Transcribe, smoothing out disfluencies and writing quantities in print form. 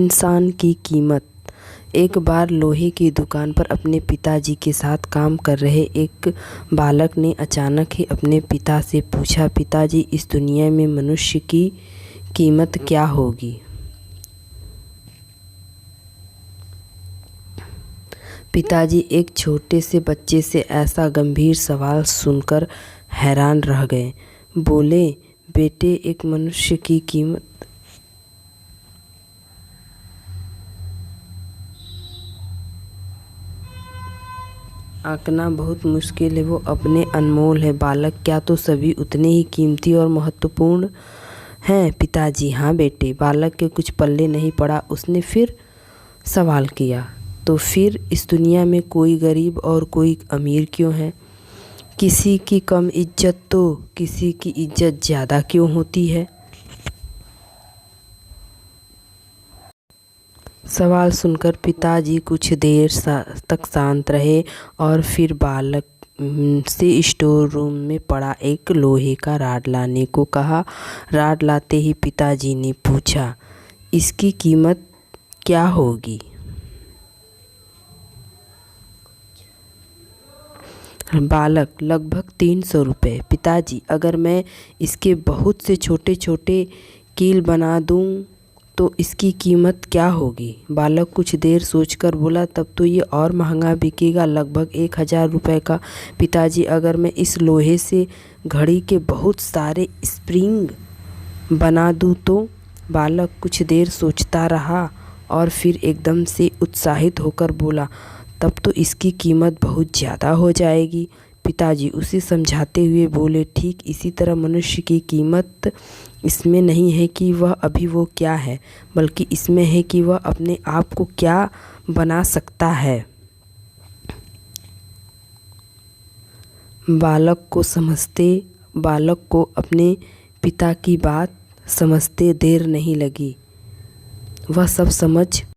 इंसान की कीमत। एक बार लोहे की दुकान पर अपने पिताजी के साथ काम कर रहे एक बालक ने अचानक ही अपने पिता से पूछा, पिताजी, इस दुनिया में मनुष्य की कीमत क्या होगी? पिताजी एक छोटे से बच्चे से ऐसा गंभीर सवाल सुनकर हैरान रह गए। बोले, बेटे, एक मनुष्य की कीमत आंकना बहुत मुश्किल है, वो अपने अनमोल है। बालक, क्या तो सभी उतने ही कीमती और महत्वपूर्ण हैं? पिताजी, हाँ बेटे। बालक के कुछ पल्ले नहीं पड़ा। उसने फिर सवाल किया, तो फिर इस दुनिया में कोई गरीब और कोई अमीर क्यों है? किसी की कम इज्जत तो किसी की इज्जत ज़्यादा क्यों होती है? सवाल सुनकर पिताजी कुछ देर तक शांत रहे और फिर बालक से स्टोर रूम में पड़ा एक लोहे का राड लाने को कहा। राड लाते ही पिताजी ने पूछा, इसकी कीमत क्या होगी? बालक, लगभग 300 रुपये। पिताजी, अगर मैं इसके बहुत से छोटे छोटे कील बना दूं तो इसकी कीमत क्या होगी? बालक कुछ देर सोचकर बोला, तब तो ये और महंगा बिकेगा, लगभग 1000 रुपये का। पिताजी, अगर मैं इस लोहे से घड़ी के बहुत सारे स्प्रिंग बना दूं तो? बालक कुछ देर सोचता रहा और फिर एकदम से उत्साहित होकर बोला, तब तो इसकी कीमत बहुत ज़्यादा हो जाएगी। पिताजी उसे समझाते हुए बोले, ठीक इसी तरह मनुष्य की कीमत इसमें नहीं है कि वह अभी वो क्या है, बल्कि इसमें है कि वह अपने आप को क्या बना सकता है। बालक को अपने पिता की बात समझते देर नहीं लगी। वह सब समझ